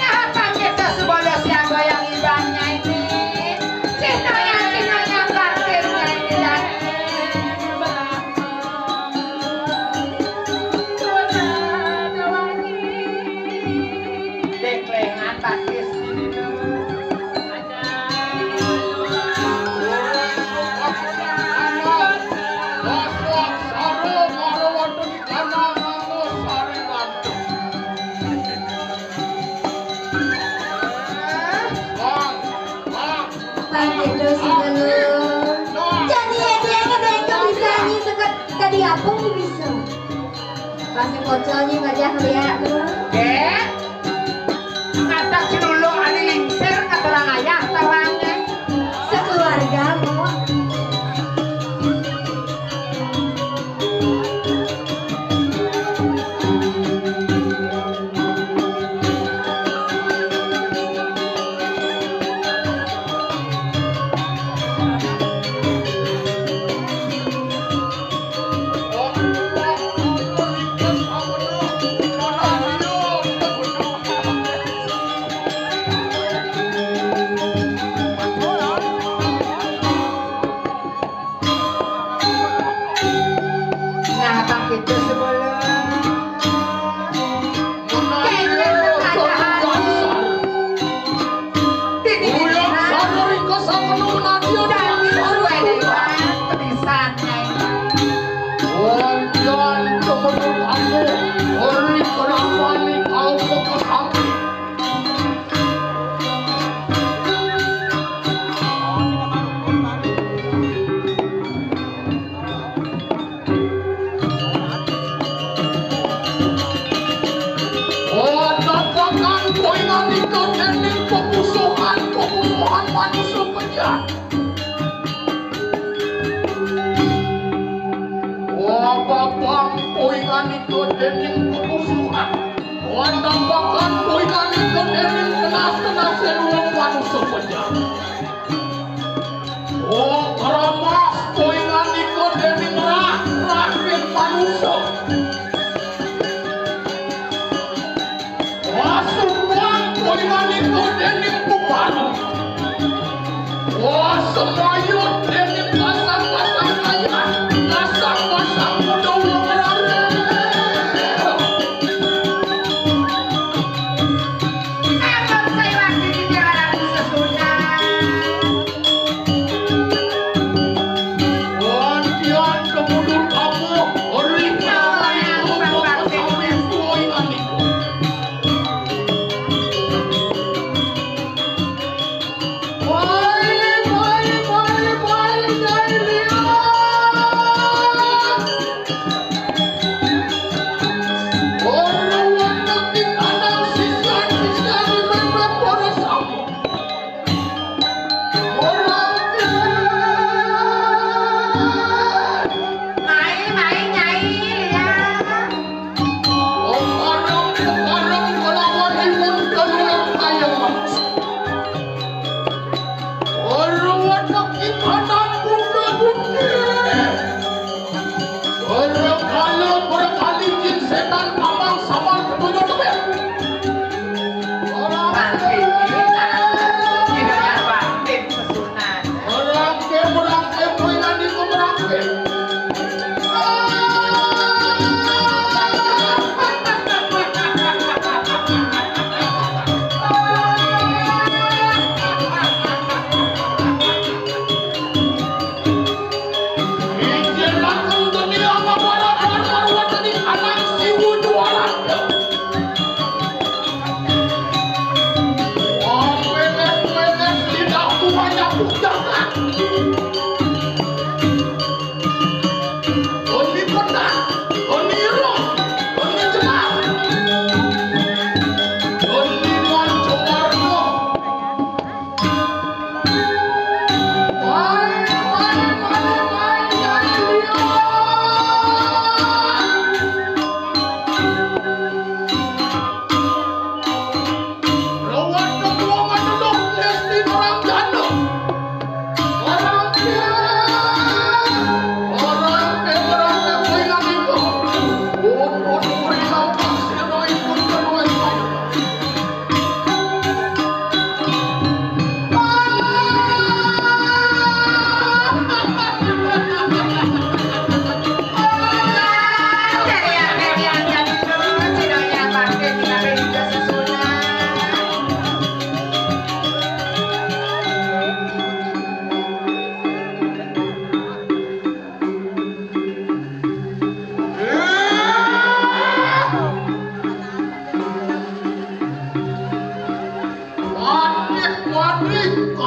Nah, kita sebagai siapa yang ibanya ini Cina yang parkirnya ini deklengan parkir sini apa bisa? Pasang kocornya ngajak lihat tuh. Kata si dulu ada lingsir kata orang ayah tawangnya. Sekeluarga mau.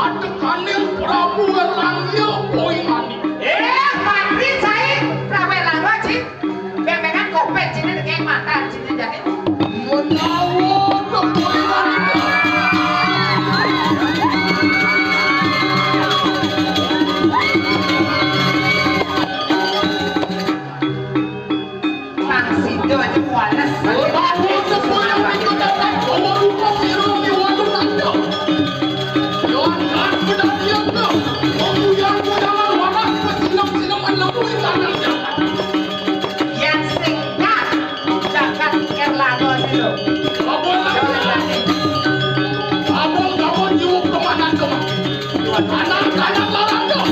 ada kalian Prabu Erlangga Boyani. Mati saya prawelang wajib. Bebengan kopet sini kayak mata sini jadi. Menawan Boyani. Mang Sido aja kualas. Menawan Boyani itu datang bawa lupa biru di waduk nanda. Jangan kedatian ke. Kamu yang jangan waras kesinam-sinam menemui tanah jangan. Yang singkat jangan Erlangga itu. Abang-abang nyuruh kemana kemana? Anak-anak larang dong.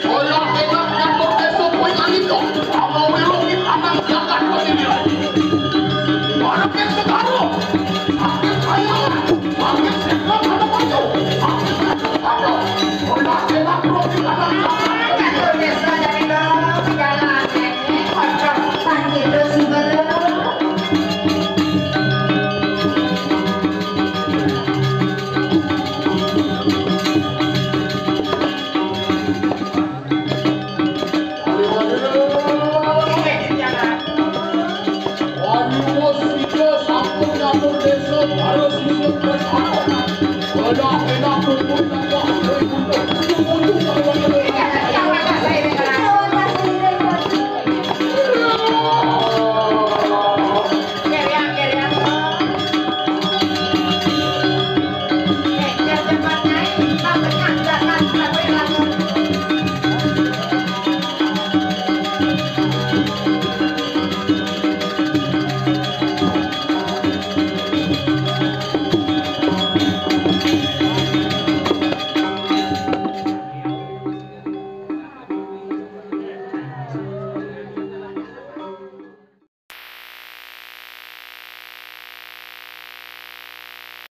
Olah enak kantor besok Boyani dong. Kalau wirungi anak jangan begini. Anak yang segaruh. Anak sayangan. Anak sekap anak maju. Anak sekap anak. Olah enak rogi anak jangan. Kantor desa jadi dong segala ini kocok. Panggil terus baru. Harus